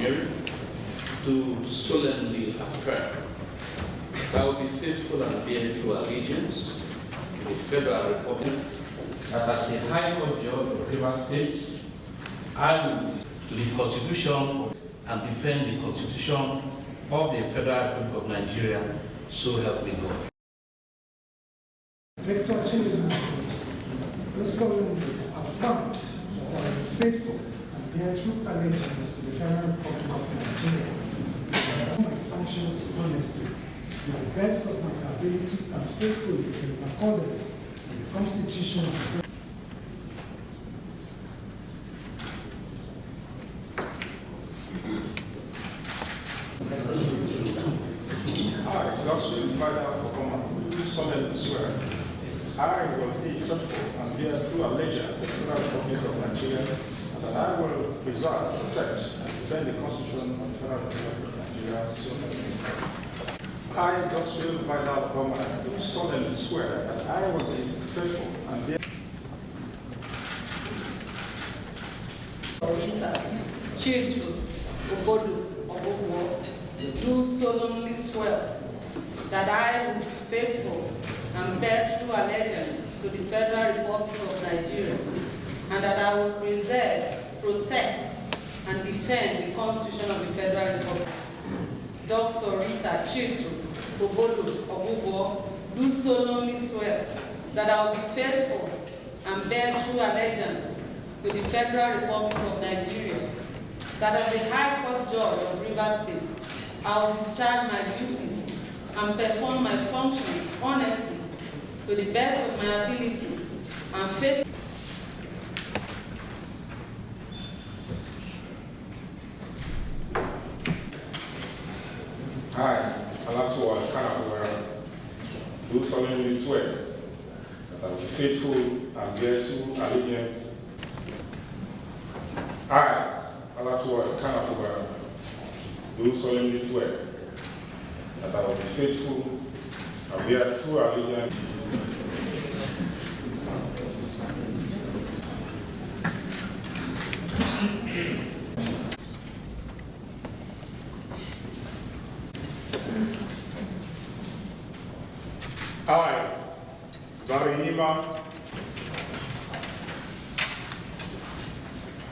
Nigeria, do solemnly affirm that I will be faithful and bear true allegiance to the Federal Republic, that as a High Court judge of Rivers State, I will to the Constitution and defend the Constitution of the Federal Republic of Nigeria, so help me God. Victor Children, do solemnly affirm that I will be faithful and bear true allegiance to the Federal Republic of Nigeria, that I my functions honestly, to the best of my ability and faithfully in accordance with the Constitution of the solemnly swear I will be faithful and bear true allegiance to the Federal Republic of Nigeria, and that I will preserve, protect, and defend the Constitution of the Federal Republic of Nigeria, so help me God. I, Gospel Vital Obama, do solemnly swear that I will be faithful and bear do solemnly swear that I will be faithful and bear true allegiance to the Federal Republic of Nigeria, and that I will preserve, protect, and defend the Constitution of the Federal Republic. Dr. Rita Chitu Obodo Obubo do solemnly swear that I will be faithful and bear true allegiance to the Federal Republic of Nigeria, that as a High Court judge of Rivers State, I will discharge my duties and perform my functions honestly, to the best of my ability and faith. I, Alatuwa Kanafura, do solemnly swear that I will be faithful and bear true allegiance. I, Alatuwa Kanafura, do solemnly swear that I will be faithful and bear true allegiance. I, Barinima.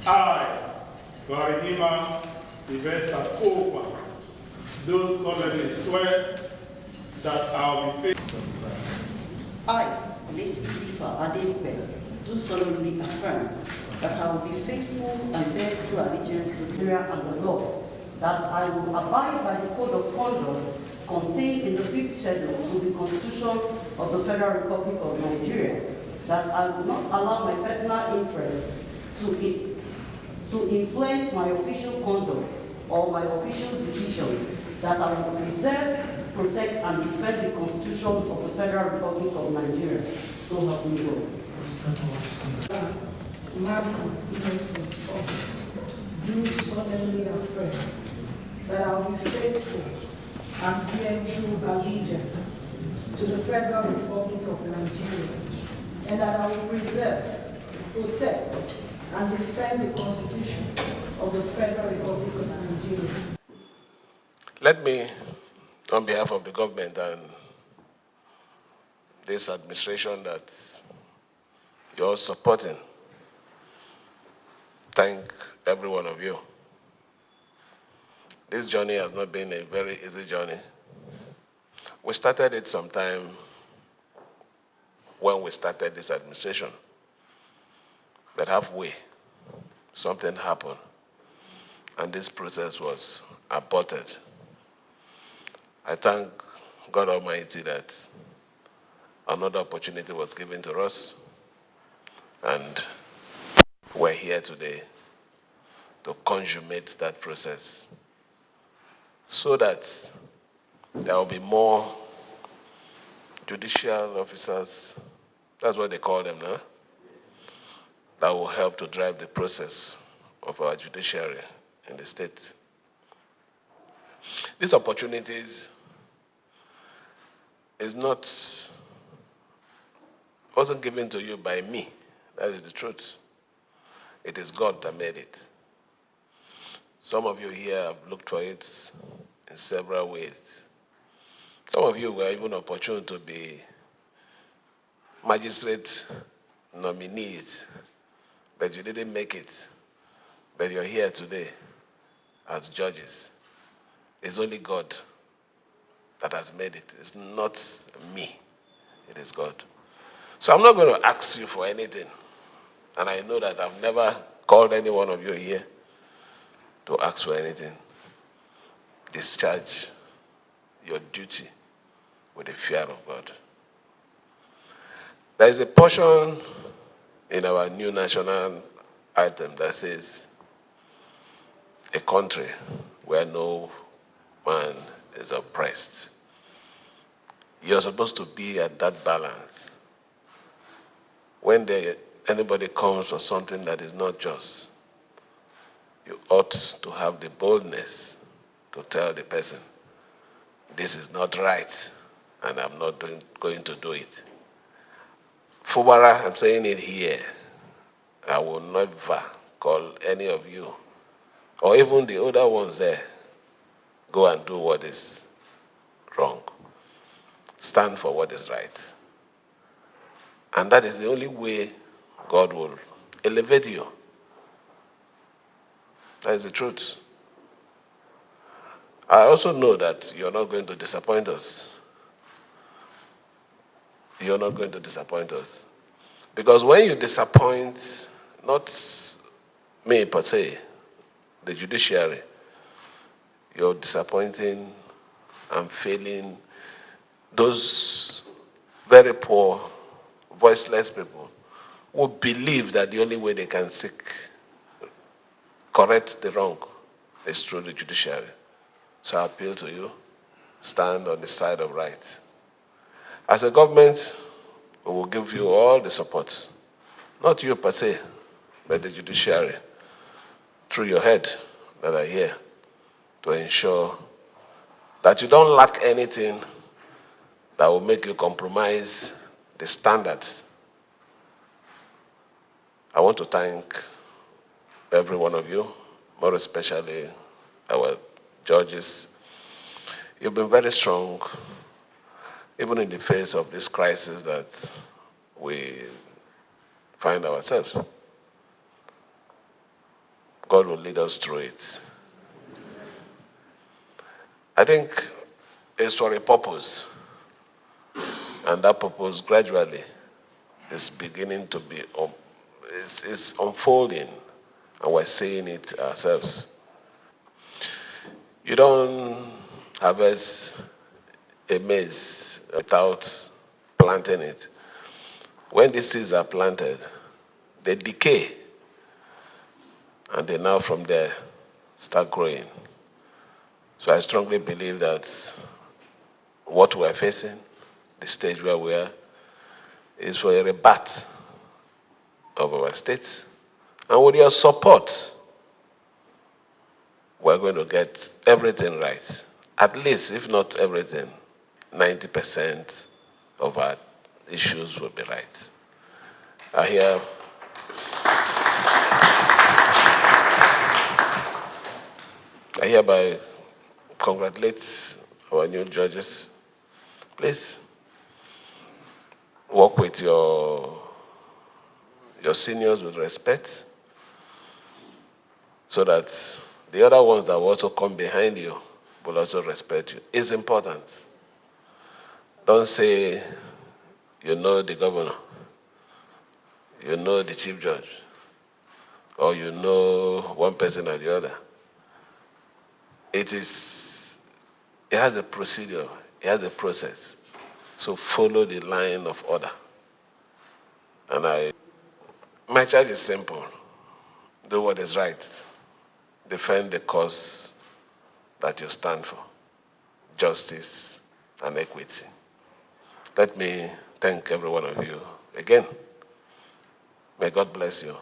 I, Barinima, Iveta Kopa, do solemnly swear that I will be faithful. I, Miss Ifa Adepe, do solemnly affirm that I will be faithful and bear true allegiance to Nigeria and the law, that I will abide by the code of conduct contained in the 5th schedule to the Constitution of the Federal Republic of Nigeria, that I will not allow my personal interest to influence my official conduct or my official decisions, that I will preserve, protect, and defend the Constitution of the Federal Republic of Nigeria. So help me God. Madam Innocent do solemnly affirm that I will be faithful and bear true allegiance to the Federal Republic of Nigeria, and that I will preserve, protect, and defend the Constitution of the Federal Republic of Nigeria. Let me, on behalf of the government and this administration that you're supporting, thank every one of you. This journey has not been a very easy journey. We started it sometime when we started this administration, but halfway, something happened, and this process was aborted. I thank God Almighty that another opportunity was given to us, and we're here today to consummate that process so that there will be more judicial officers, that's what they call them now, that will help to drive the process of our judiciary in the state. These opportunities wasn't given to you by me. That is the truth. It is God that made it. Some of you here have looked for it in several ways. Some of you were even opportune to be magistrate nominees, but you didn't make it. But you're here today as judges. It's only God that has made it. It's not me. It is God. So I'm not going to ask you for anything. And I know that I've never called any one of you here to ask for anything. Discharge your duty with the fear of God. There is a portion in our new national anthem that says, a country where no man is oppressed. You're supposed to be at that balance. When anybody comes for something that is not just, you ought to have the boldness to tell the person, this is not right, and I'm not going to do it. Fubara, I'm saying it here, I will never call any of you, or even the other ones there, go and do what is wrong. Stand for what is right. And that is the only way God will elevate you. That is the truth. I also know that you're not going to disappoint us. You're not going to disappoint us. Because when you disappoint, not me per se, the judiciary, you're disappointing and failing those very poor, voiceless people who believe that the only way they can correct the wrong is through the judiciary. So I appeal to you, stand on the side of right. As a government, we will give you all the support. Not you per se, but the judiciary, through your head that are here, to ensure that you don't lack anything that will make you compromise the standards. I want to thank every one of you, more especially our judges. You've been very strong, even in the face of this crisis that we find ourselves. God will lead us through it. I think it's for a purpose, and that purpose gradually is beginning to be, is unfolding, and we're seeing it ourselves. You don't harvest a maize without planting it. When these seeds are planted, they decay, and they now from there start growing. So I strongly believe that what we're facing, the stage where we are, is for a rebirth of our state. And with your support, we're going to get everything right. At least, if not everything, 90% of our issues will be right. I hereby congratulate our new judges. Please work with your seniors with respect, so that the other ones that will also come behind you will also respect you. It's important. Don't say you know the governor, you know the chief judge, or you know one person or the other. It has a procedure, it has a process. So follow the line of order. And my charge is simple. Do what is right. Defend the cause that you stand for. Justice and equity. Let me thank every one of you again. May God bless you.